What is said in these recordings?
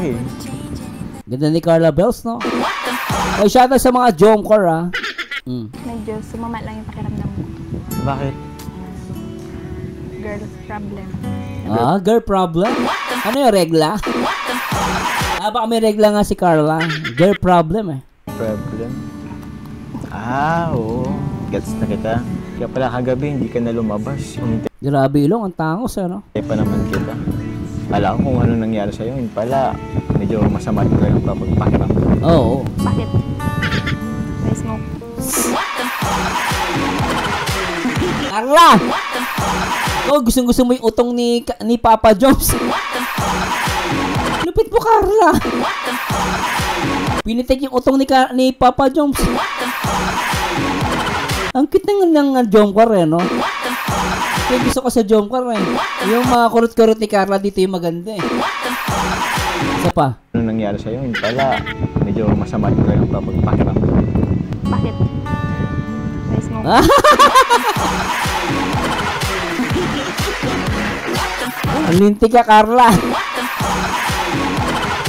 eh. Ganda ni Carla Bells, no? Ay, shoutout sa mga Jomcar, ah. Medyo sumama lang yung pakiramdam mo. Bakit? Girl's problem. Ah, girl problem? Ano yung regla? Ah, baka may regla nga si Carla. Girl problem, eh. Problem? Ah, oo. Gets na kita. Kaya pala kagabi hindi ka na lumabas. Grabe Ilong, ang tangos, no? Pa naman kita. Kala ko kung ano nangyari sa'yo. Yun pala, medyo masama yung kayong pakiramdam. Oo. Bakit? May smoke. Carla! Oh, gustong-gusto mo yung utong ni Papa Joms. Lupit mo, Carla. Pinitik yung utong ni Papa Joms. Ang cute ng Jomcar, eh, no? Yung gusto ko sa Jomcar, eh. Yung mga kurot-kurot ni Carla dito yung maganda, eh. Isa pa. Ano nangyari sa'yo? Yun pala, medyo masama yung kayong pakiramdam. Bakit? May smoke. Ang lintik ka, Carla.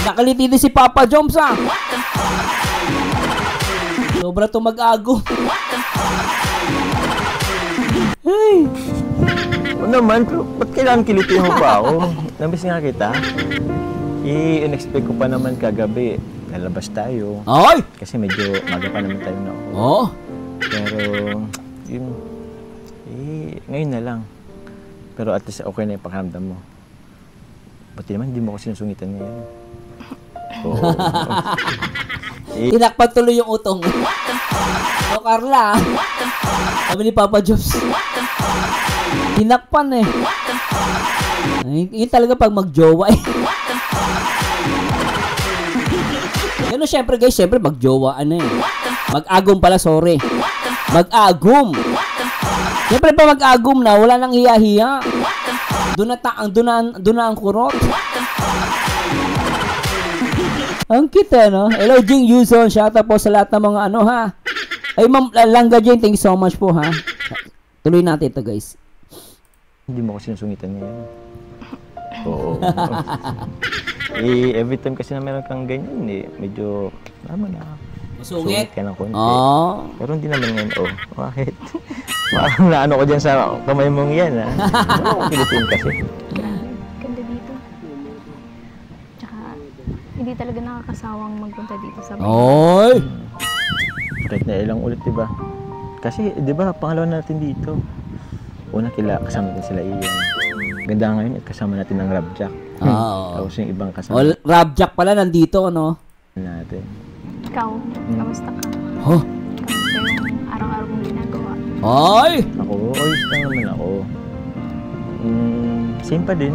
Nakaliti din si Papa Joms, ah. Sobra to mag-ago. Hey. Oo naman, pero ba't kailangan kilitin mo pa ako? Namiss nga kita. I-unexpect ko pa naman kagabi. Nalabas tayo. Ay! Kasi medyo maga pa naman tayo na ako. Oo. Pero, yun, ngayon na lang. Pero at least okay na yung pakiramdam mo. Pati naman, hindi mo ako sinusungitan ngayon. Oo. Tinakpan tuloy yung utong. O, Carla. Sabi ni Papa Joms. Tinakpan, eh. Yun talaga pag mag-jowa, eh. Yan o, syempre guys, syempre mag-jowa, ano eh. Mag-agum pala, sorry. Mag-agum. Syempre pa mag-agum na, wala nang hiya-hiya. Doon na ang kurot. Ang kita, no? Hello, Jing Yuson. Shoutout po sa lahat ng mga ano, ha? Ay, Ma'am Langga Jing, thank you so much po, ha? Tuloy natin ito, guys. Hindi mo ako sinusungitan ngayon. Oo. Every time kasi na meron kang ganyan, eh, medyo, naman na. Masungit? Ka ng konti. Oo. Pero hindi naman ngayon, bakit? Parang naano ko dyan sa kamay mong yan, ha? Ano ko pilitin kasi? Ganda dito. Tsaka, hindi talaga nakakasawang magpunta dito sa bahay. Oy! Kahit na ilang ulit, diba? Kasi, diba, pangalawa natin dito. Una, kasama natin sila Ian. Ganda ngayon at kasama natin ang Rabjack. Oo. Tapos yung ibang kasama. O, Rabjack pala nandito, ano? Natin. Ikaw, kamusta ka? Huh? Kamusta yung araw-araw mong ginagawa? Ay! Ako, ayos lang naman ako. Same pa din.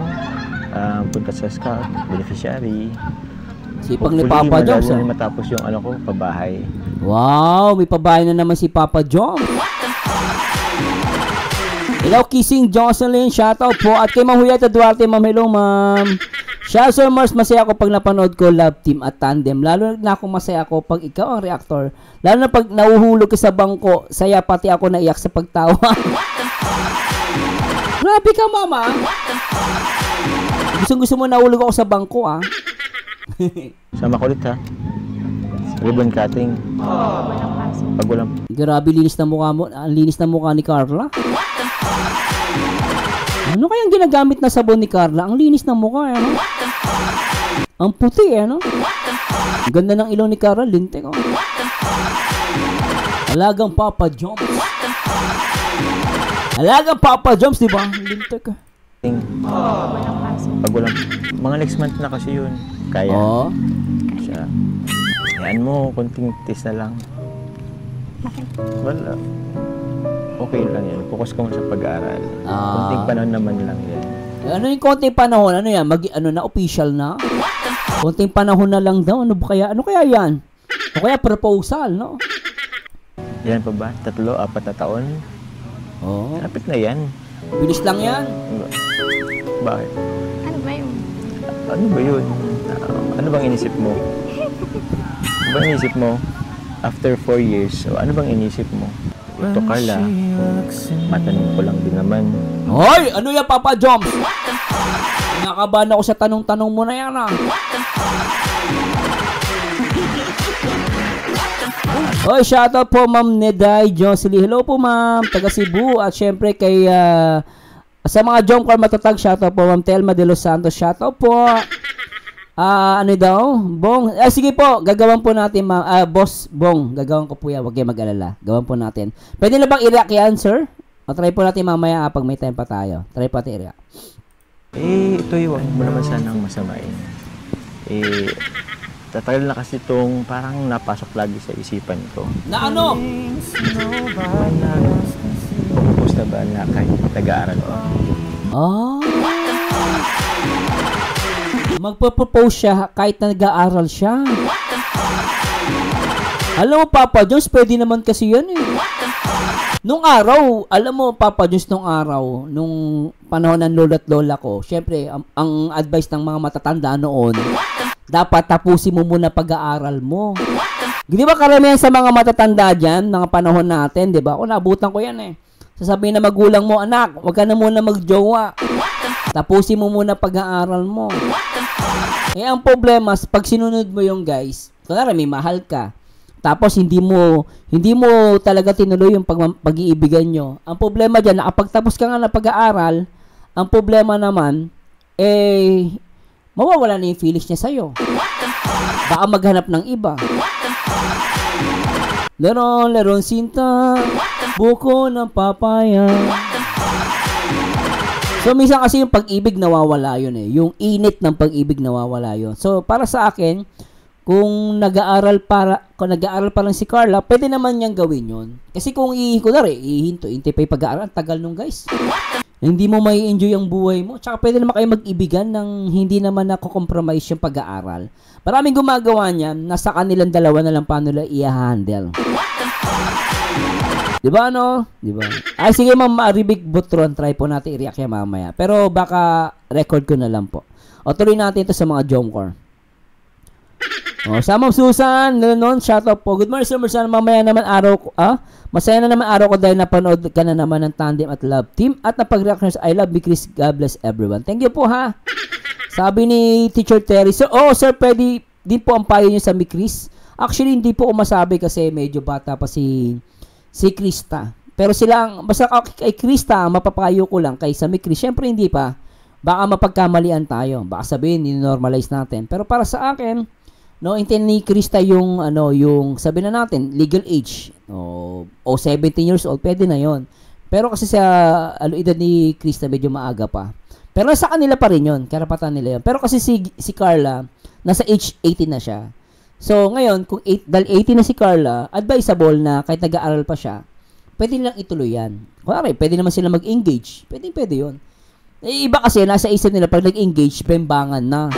Punta sa scout, beneficiary. Sipag ni Papa Joms, ah. Matapos yung ano ko, pabahay. Wow, may pabahay na naman si Papa Joms. Hello, Kissing Jocelyn. Shoutout po. At kay Mahuyat Duarte, ma'am. Hello, ma'am. Shoutout, Mars. Masaya ako pag napanood ko Love Team at Tandem. Lalo na akong masaya ako pag ikaw ang reactor. Lalo na pag nahuhulog ka sa bangko. Saya pati ako naiyak sa pagtawa. Grabe ka, mama. Gusto mo nahulog ako sa bangko, ah. Sama ko ulit, ha? Ribbon cutting. Walang pasok. Pag walang... Grabe, linis na mukha mo. Ang linis na mukha ni Carla. Ano kayang ginagamit na sabon ni Carla? Ang linis ng mukha, eh, no? Ang puti, eh, no? Ang ganda ng ilong ni Carla, lintik, oh. Alagang Papa Joms. Alagang Papa Joms, di ba? Lintik, eh. Walang pasok. Pag walang... Mga next month na kasi yun. Kaya. Oo. Siya. Yan mo, konting test na lang. Bakit? Wala. Okay lang yan. Focus ka mo sa pag-aaral. Ah. Konting panahon naman lang yan. Ano yung konting panahon? Ano yan? Ano na? Official na? Konting panahon na lang daw. Ano kaya yan? O kaya proposal, no? Yan pa ba? 3, 4 na taon? Oo. Kapit na yan. Bilis lang yan. Bakit? Ano ba yun? Ano ba yun? Ano bang inisip mo? Ano bang inisip mo? After 4 years, ano bang inisip mo? Ito, Carla, matanong ko lang din naman. Hoy! Ano yan, Papa Joms? Nakabahan ako sa tanong-tanong mo na yan, ah. Hoy, shoutout po, Ma'am Neday Jocelyn. Hello po, Ma'am. Taga Cebu. At syempre kay, sa mga Jomcar matatag, shoutout po, Ma'am Telma de Los Santos. Shoutout po. Ano daw? Bong. Sige po, gagawan po natin, Boss Bong. Gagawan ko po yan. Huwag kayo mag-alala. Gawan po natin. Pwede na bang i-react yan, sir? O try po natin mamaya pag may time pa tayo. Try po natin i-react. Ito yung huwag mo naman sanang masamain. Tatagal na kasi itong parang napasok lagi sa isipan ko. Na ano? Pupupos na ba na kahit nag-aaral ko? Magpo-propose siya kahit na nag-aaral siya. Alam mo, Papa Jones, pwede naman kasi yan eh. Nung araw, alam mo, Papa Jones, nung araw, nung panahon ng lola't lola ko, syempre, ang advice ng mga matatanda noon, dapat tapusin mo muna pag-aaral mo. Di ba karamihan sa mga matatanda dyan, mga panahon natin, di ba? Ako, naabutan ko yan eh. Sasabihin na magulang mo, anak, wag ka na muna magjowa. Tapusin mo muna pag-aaral mo. Eh, ang problema, pag sinunod mo yung guys, kunwari may mahal ka, tapos hindi mo talaga tinuloy yung pag-iibigan nyo. Ang problema dyan, nakapagtapos ka nga na pag-aaral, ang problema naman, mawawala na yung feelings niya sa'yo. Baka maghanap ng iba. Leron sinta, buko ng papaya. So, minsan kasi yung pag-ibig nawawala yun eh. Yung init ng pag-ibig nawawala yun. So, para sa akin, kung nag-aaral pa lang si Carla, pwede naman niyang gawin yun. Kasi kung hintay pa yung pag-aaral, tagal nung guys. Hindi mo may enjoy ang buhay mo. Tsaka pwede naman kayo mag-ibigan ng hindi naman nako-compromise yung pag-aaral. Maraming gumagawa niyan, nasa kanilang dalawa na lang paano nila i-handle. Diba ano? Diba? Ay sige ma'am, Maribig Butron, try po natin i-react yan mamaya. Pero baka record ko na lang po. O tuloy natin ito sa mga Jomcar. O, sa Ma'am Susan, noon, shoutout po. Good morning, sir. Sana mamaya naman araw ko, masaya na naman araw ko dahil napanood ka na naman ng Tandem at Love Team at napag-reaction sa I Love you, Chris. God bless everyone. Thank you po, ha. Sabi ni Teacher Terry, sir, sir, pwede din po ang payo niyo sa mi Chris. Actually, hindi po umasabi kasi medyo bata pa si Krista. Pero silang, basta kay Krista, mapapayo ko lang kay sa mi Chris. Siyempre, hindi pa. Baka mapagkamalian tayo. Baka sabihin, ni-normalize natin. Pero para sa akin, no, intin ni Krista yung yung sabi na natin legal age o 17 years old, pwede na yon. Pero kasi sa edad ni Krista medyo maaga pa. Pero sa kanila pa rin yon, karapatan nila yon. Pero kasi si Carla nasa age 18 na siya. So ngayon kung dahil 18 na si Carla, advisable na kahit nag-aaral pa siya, pwede nilang ituloy yan. Kunwari, pwede naman sila mag-engage. Pwede yon. Iba kasi nasa isip nila pag nag-engage, bembangan na.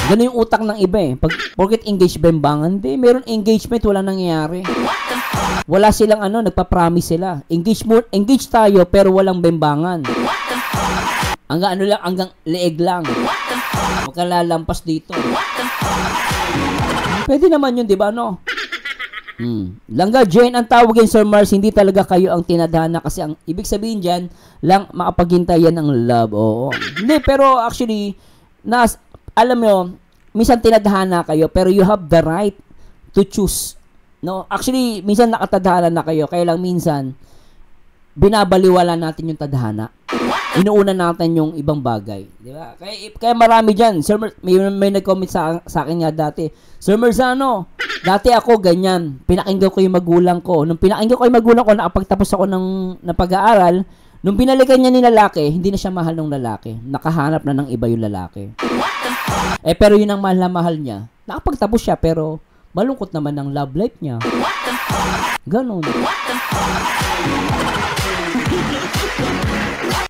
Ganun yung utak ng iba eh. Pag porket engage bembangan, hindi. Meron engagement, wala nangyayari. Wala silang nagpa-promise sila. Engage tayo, pero walang bembangan. Hanggang leeg lang. Huwag ka lalampas dito. Pwede naman yun, di ba, no? Langga Jane, ang tawagin Sir Mars, hindi talaga kayo ang tinadhana kasi ang ibig sabihin dyan, lang makapaghintayan ng love. Oo. Hindi, pero actually, alam mo, minsan tinadhana kayo, pero you have the right to choose. No, actually, minsan nakatadhana na kayo, kaya lang minsan, binabaliwala natin yung tadhana. Inuuna natin yung ibang bagay. Di ba? Kaya marami dyan. Sir, may nag-comment sa akin nga dati, Sir Merzano, dati ako ganyan, pinakinggan ko yung magulang ko. Nung pinakinggan ko yung magulang ko, nakapagtapos ako ng pag-aaral, nung binalikan niya ni lalaki, hindi na siya mahal ng lalaki. Nakahanap na ng iba yung lalaki. Pero yun ang mahal na mahal niya. Nakapagtapos siya, pero malungkot naman ang love life niya. Ganon.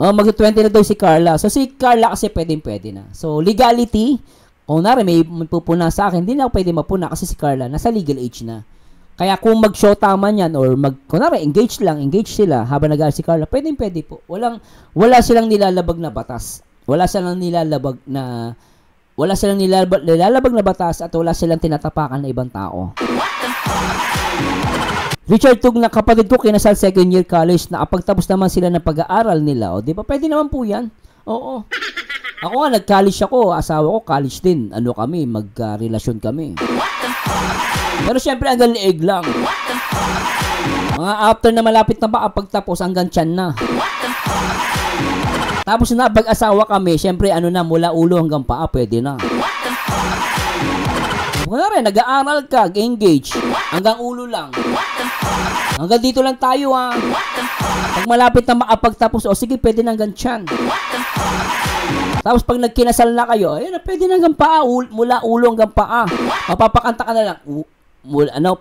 Mag-20 na daw si Carla. So, si Carla kasi pwede na. So, legality, kung nari may pupuna sa akin, hindi na ako pwede mapuna kasi si Carla, nasa legal age na. Kaya kung mag-shota man yan, or kunwari, engage sila, habang nag-aaral si Carla, pwede po. Wala silang nilalabag na batas. Wala silang nilalabag na batas at wala silang tinatapakan na ibang tao. Richard Tug na kapatid ko kinasal second year college, nakapagtapos naman sila ng pag-aaral nila. O, di ba? Pwede naman po yan. Oo. Ako nga, nag-college ako. Asawa ko, college din. Ano kami, magka-relasyon kami. Pero syempre, hanggang liig lang. Mga after na malapit na makapagtapos, hanggang tiyan na. Tapos na, pag-asawa kami, syempre, ano na, mula ulo hanggang paa, pwede na. Kunwari, nag-aaral ka, engage, hanggang ulo lang. Hanggang dito lang tayo, ha. Pag malapit na makapagtapos, o sige, pwede na hanggang tiyan. Tapos pag nagkinasal na kayo, ayun na, pwede na hanggang paa, mula ulo hanggang paa. Mapapakanta ka na lang,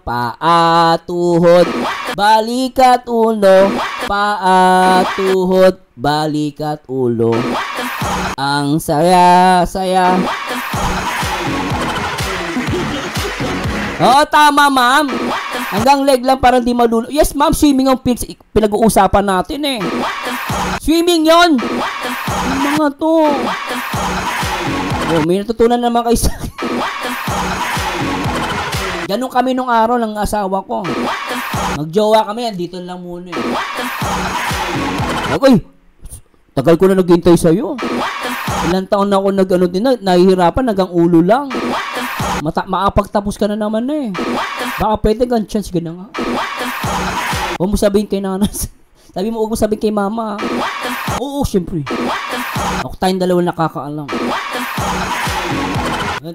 paa, tuhod, balikat, ulo, paa, tuhod, balikat, ulo. Ang saya. Oo, tama, ma'am. Hanggang leg lang, parang di malulo. Yes, ma'am, swimming ang pinag-uusapan natin eh. Swimming yon. Yung mga to. Oh, may natutunan naman kayo sa akin. Ganun kami nung araw ng asawa ko. Magjowa kami, andito lang muna eh. Ay, tagal ko na naghintay sa'yo. Ilang taon na ako nahihirapan, hanggang ulo lang. Makapagtapos ka na naman eh. Baka pwede kang chance, gano'n nga. Huwag mo sabihin kay nanas. Sabi mo, huwag mo sabihin kay mama. Oo, syempre. Ako tayong dalawa nakakaalam.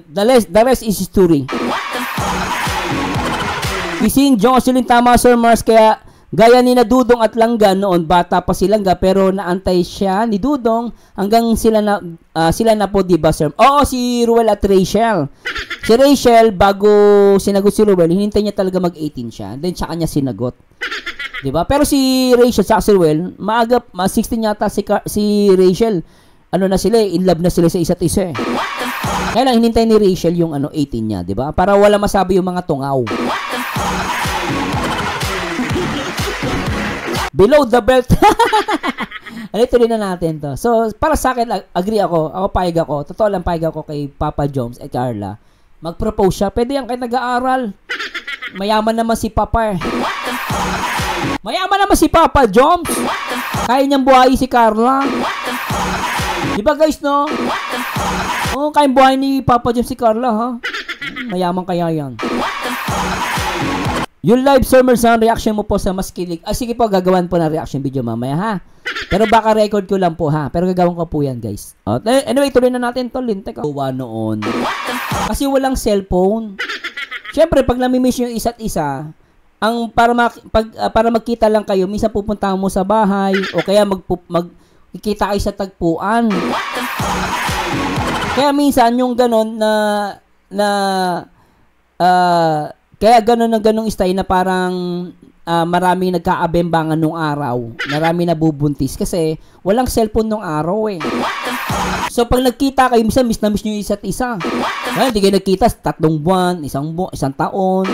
The rest is history. Kising Jocelyn, tama Sir Mars, kaya gaya ni na Dudong at Langga noon, bata pa si Langga pero naantay siya ni Dudong hanggang sila na po, diba Sir? Oo, si Ruel at Rachel. Si Rachel, bago sinagot si Ruel, hinintay niya talaga mag-18 siya. Then, tsaka niya sinagot. Diba? Pero si Rachel sa si Ruel, maaga, 16 yata si Rachel. Ano na sila, in love na sila sa isa't isa eh. Kaya lang, hinintay ni Rachel yung 18 niya, diba? Para wala masabi yung mga tungaw. Below the belt. Tuloy na natin to. So, para sa akin, agree ako. Ako, payag ako. Totoo lang, payag ako kay Papa Joms at Carla. Mag-propose siya. Pwede yan kahit nag-aaral. Mayaman naman si Papa eh. Mayaman naman si Papa Joms. Kaya niyang buhayi si Carla. Diba guys, no? Oo, kaya buhayi ni Papa Joms si Carla, ha? Mayaman kaya yan. Yung live sermers ang reaction mo po sa mas kilig. Sige po, gagawan po ng reaction video mamaya, ha? Pero baka record ko lang po, ha? Pero gagawin ko po yan, guys. Anyway, tuloy na natin to. Lintek ako. Noon. Kasi walang cellphone. Siyempre, pag namimiss yung isa't isa, para magkita lang kayo, minsan pupunta mo sa bahay, o kaya magkikita kayo sa tagpuan. Kaya minsan, yung ganon kaya ganun style na parang maraming nagkaabembangan nung araw. Maraming nabubuntis kasi walang cellphone nung araw eh. So pag nagkita kayo, minsan miss na miss nyo yung isa't isa. Hindi kayo nagkita 3 buwan, isang taon.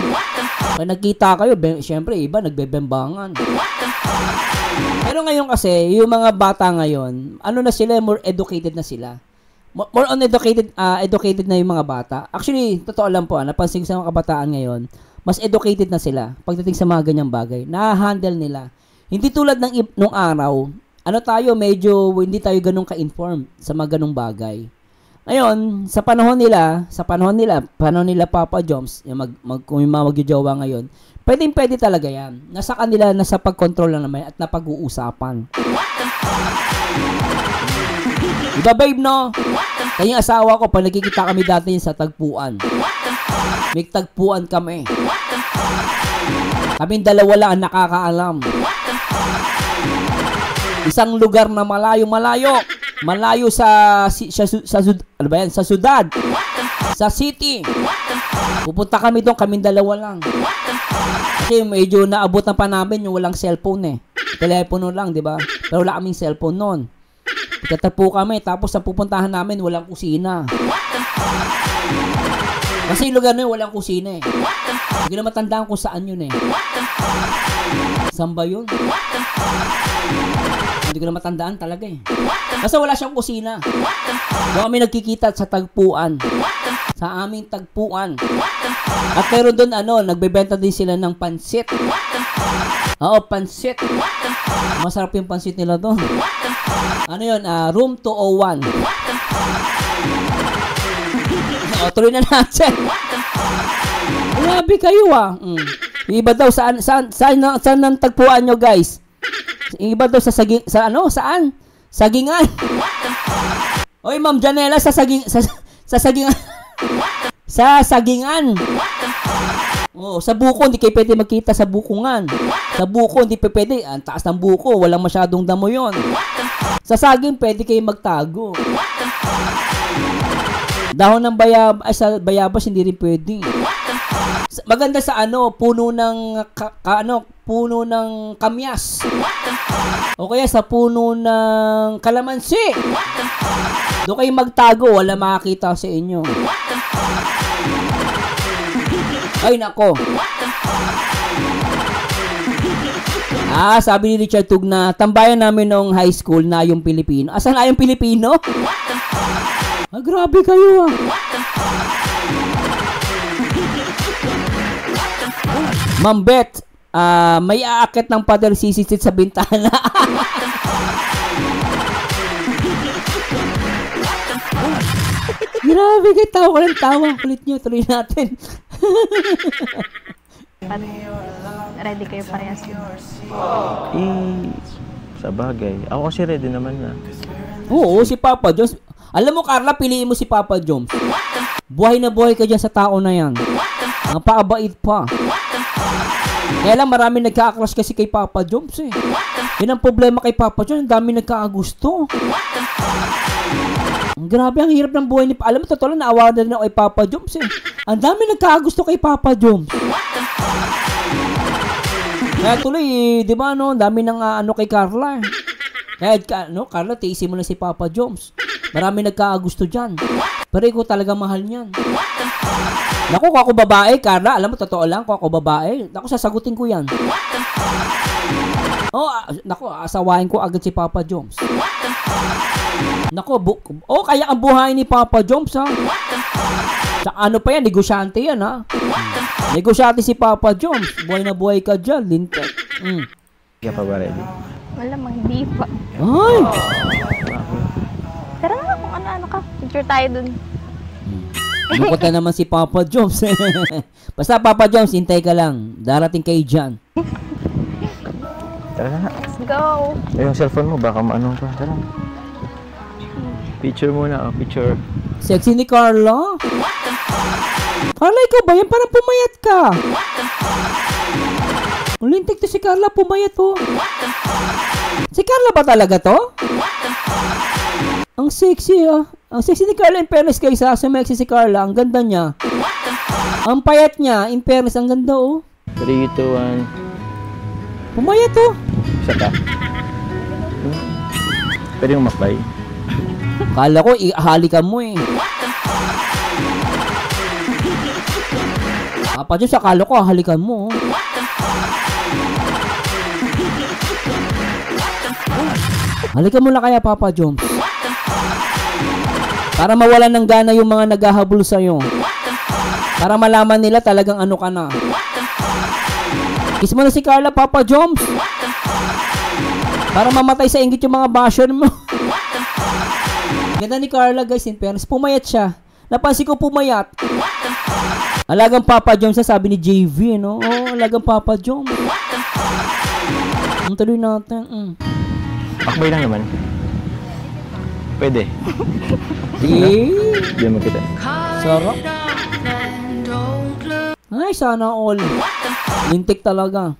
Pag nagkita kayo, syempre iba nagbebembangan. Pero ngayon kasi, yung mga bata ngayon, ano na sila, more educated na sila. More on educated na yung mga bata. Actually, totoo lang po, napansin ko sa mga kabataan ngayon, mas educated na sila pagdating sa mga ganyang bagay. Na-handle nila. Hindi tulad nung araw, hindi tayo ganun ka-inform sa mga ganung bagay. Ngayon, sa panahon nila Papa Joms, kung yung mga magjojowa ngayon, pwede talaga yan. Nasa kanila, nasa pag-control lang naman at napag-uusapan. Diba babe, no? Kaya yung asawa ko, pag nagkikita kami dati sa tagpuan. May tagpuan kami. Kaming dalawa lang ang nakakaalam. Isang lugar na malayo. Malayo sa syudad. Sa city. Pupunta kami doon, kaming dalawa lang. Kasi medyo naabot na pa namin yung walang cellphone eh. Telepono lang, di ba? Pero wala kaming cellphone noon. Tatapo kami, tapos sa pupuntahan namin, walang kusina. Kasi yung lugar na yun, walang kusina eh. Hindi na matandaan kung saan yun eh. Saan ba yun? Hindi ko na matandaan talaga eh. Basta wala siyang kusina. Doon kami nagkikita sa tagpuan. Sa aming tagpuan. At meron doon nagbebenta din sila ng pansit. Oo, pansit. Masarap yung pansit nila doon. Ano yun? Room 201. O, tuloy na natin. Grabe kayo Yung iba daw, saan ang tagpuan nyo, guys? Yung iba daw saan? Sagingan. Oy, Ma'am Janela, sa sagingan. Sa sagingan. Oh, sa buko, hindi kayo pwede magkita sa bukungan. Sa buko, hindi pwede. Ang taas ng buko, walang masyadong damo yon. Sa saging, pwede kayo magtago. Dahon ng sa bayabas, hindi rin pwede. Maganda sa puno ng puno ng kamyas. O kaya sa puno ng kalamansi. Doon kayo magtago, wala makakita sa inyo. Ay, nako. Sabi ni Richard Tugna, tambayan namin nung high school na yung Pilipino. Asan na yung Pilipino? Grabe kayo Ma'am Beth, may aakit ng pader sisisit sa bintana. Grabe kayo, tawa ko ng tawa. Kulit nyo, tuloy natin. Ready kayo parehas. Sa bagay. Ako kasi ready naman na. Oo, si Papa Jones. Alam mo, Carla, piliin mo si Papa Jones. Buhay na buhay ka dyan sa tao na yan. Ang paabait pa. Kaya lang marami nagka-crush kasi kay Papa Jones eh. Yun ang problema kay Papa Jones. Ang dami nagka-gusto. Grabe, ang hirap ng buhay ni... Alam mo, totoo lang, naawa na rin ako kay Papa Jones eh. Ang dami nagka-gusto kay Papa Jones. Kaya tuloy, di ba, ang dami ng kay Carla. Kaya, Carla, tiisin mo na si Papa Jones. Marami nagka-gusto dyan. Pero ikaw talaga mahal niyan. Naku, kung ako babae, Carla, alam mo, totoo lang, kung ako babae, naku, sasagutin ko yan. Naku, asawain ko agad si Papa Jones. Naku, kaya ang buhay ni Papa Jones, ha? Ano pa yan, negosyante yan, ha? Negosyante si Papa Jones. Buhay na buhay ka dyan, lintek. Hindi ka pa ba ready? Malamang hindi pa. Ay! Tara na kung ano ka. Picture tayo dun. Bukod na naman si Papa Jones. Basta Papa Jones, hintay ka lang. Darating kayo dyan. Tara na. Let's go. Yung cellphone mo, baka maano pa. Tara. Picture muna, picture. Sexy ni Carla. Carla, ikaw ba yan? Parang pumayat ka. Lintik to si Carla, pumayat to. Si Carla ba talaga to? Ang sexy Ang sexy ni Carla, in fairness guys ha. Sumexy si Carla, ang ganda niya. Ang payat niya, in fairness, ang ganda 3, 2, 1. Pumayat to. Isa pa. Pwede yung makbay. Kala ko, ihalikan mo eh. Papa Jones, akala ko, halikan mo. Halikan mo na kaya, Papa Jones. Para mawalan ng gana yung mga naghahabol sa'yo. Para malaman nila talagang ano ka na. Kiss mo na si Carla, Papa Jones. Para mamatay sa inggit yung mga basher mo. Ganda ni Carla guys, in fairness. Pumayat siya. Napansin ko pumayat. Alagang Papa Jones, sabi ni JV, no? Alagang Papa Jones. Ang tuloy natin. Akbay lang naman. Pwede. Hindi mo kita. Sarap. Ay, sana all. Lintik talaga.